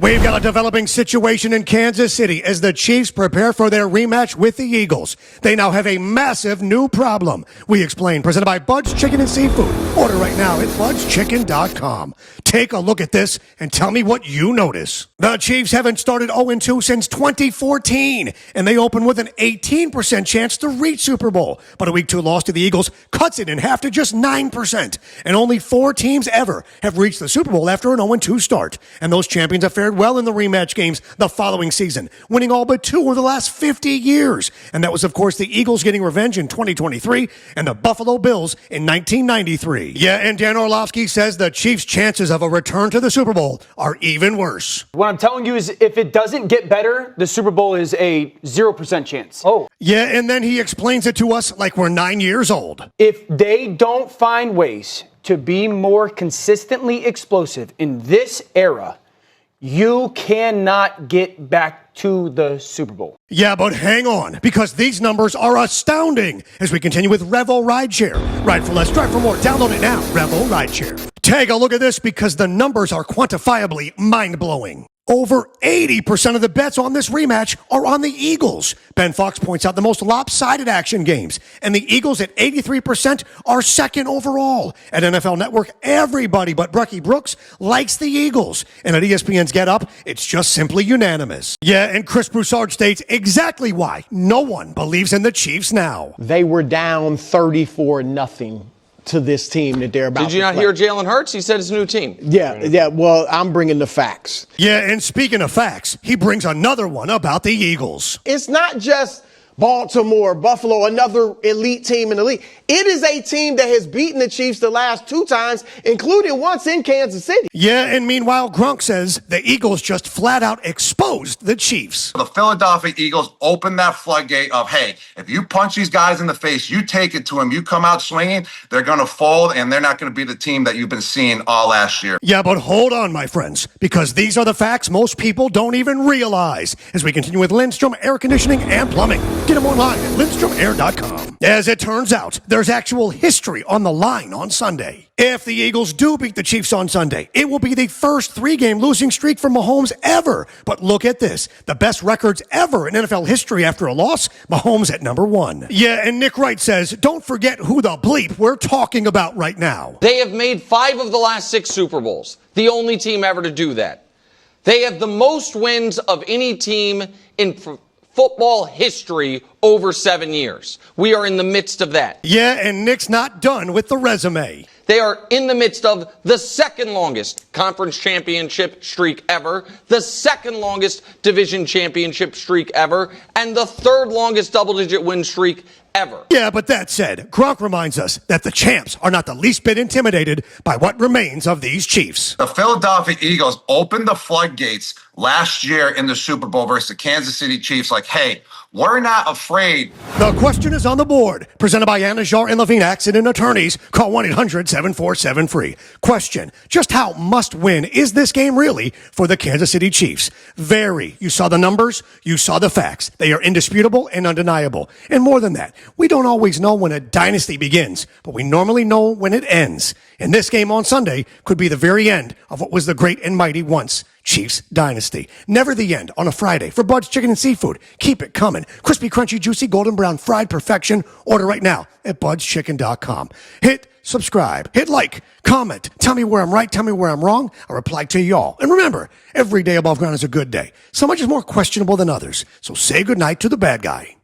We've got a developing situation in Kansas City as the Chiefs prepare for their rematch with the Eagles. They now have a massive new problem. We explain, presented by Bud's Chicken and Seafood. Order right now at budschicken.com. Take a look at this and tell me what you notice. The Chiefs haven't started 0-2 since 2014, and they open with an 18% chance to reach Super Bowl. But a Week 2 loss to the Eagles cuts it in half to just 9%. And only 4 teams ever have reached the Super Bowl after an 0-2 start. And those champions have fared well in the rematch games the following season, winning all but 2 of the last 50 years. And that was, of course, the Eagles getting revenge in 2023 and the Buffalo Bills in 1993. Yeah, and Dan Orlovsky says the Chiefs' chances of a return to the Super Bowl are even worse. What I'm telling you is if it doesn't get better, the Super Bowl is a 0% chance. Oh. Yeah, and then he explains it to us like we're 9 years old. If they don't find ways to be more consistently explosive in this era, you cannot get back to the Super Bowl. Yeah, but hang on, because these numbers are astounding. As we continue with Revo Rideshare. Ride for less, drive for more. Download it now, Revo Rideshare. Take a look at this because the numbers are quantifiably mind-blowing. Over 80% of the bets on this rematch are on the Eagles. Ben Fox points out the most lopsided action games. And the Eagles at 83% are second overall. At NFL Network, everybody but Bucky Brooks likes the Eagles. And at ESPN's Get Up, it's just simply unanimous. Yeah, and Chris Broussard states exactly why no one believes in the Chiefs now. They were down 34-0. To this team that they're about to play. Did you not hear Jalen Hurts? He said it's a new team. Yeah, well, I'm bringing the facts. Yeah, and speaking of facts, he brings another one about the Eagles. It's not just Baltimore, Buffalo, another elite team in the league. It is a team that has beaten the Chiefs the last 2 times, including once in Kansas City. Yeah, and meanwhile, Gronk says the Eagles just flat out exposed the Chiefs. The Philadelphia Eagles opened that floodgate of, hey, if you punch these guys in the face, you take it to them, you come out swinging, they're going to fold, and they're not going to be the team that you've been seeing all last year. Yeah, but hold on, my friends, because these are the facts most people don't even realize. As we continue with Lindstrom Air Conditioning and Plumbing. Get them online at lindstromair.com. As it turns out, there's actual history on the line on Sunday. If the Eagles do beat the Chiefs on Sunday, it will be the first 3-game losing streak for Mahomes ever. But look at this. The best records ever in NFL history after a loss, Mahomes at number 1. Yeah, and Nick Wright says, don't forget who the bleep we're talking about right now. They have made 5 of the last 6 Super Bowls. The only team ever to do that. They have the most wins of any team in football history over 7 years. We are in the midst of that. Yeah, and Nick's not done with the resume. They are in the midst of the second longest conference championship streak ever, the second longest division championship streak ever, and the third longest double-digit win streak ever. Yeah, but that said, Gronk reminds us that the champs are not the least bit intimidated by what remains of these Chiefs. The Philadelphia Eagles opened the floodgates last year in the Super Bowl versus the Kansas City Chiefs like, hey, we're not afraid. The question is on the board. Presented by Anna Jar and Levine Accident Attorneys. Call 1-800-747-FREE. Question, just how must-win is this game really for the Kansas City Chiefs? Very. You saw the numbers. You saw the facts. They are indisputable and undeniable. And more than that, we don't always know when a dynasty begins, but we normally know when it ends. And this game on Sunday could be the very end of what was the great and mighty once Chiefs dynasty. Never the end on a Friday for Bud's Chicken and Seafood. Keep it coming. Crispy, crunchy, juicy, golden brown, fried perfection. Order right now at budschicken.com. Hit subscribe, hit like, comment, tell me where I'm right, tell me where I'm wrong. I'll reply to y'all. And remember, every day above ground is a good day. Some are just more questionable than others. So say goodnight to the bad guy.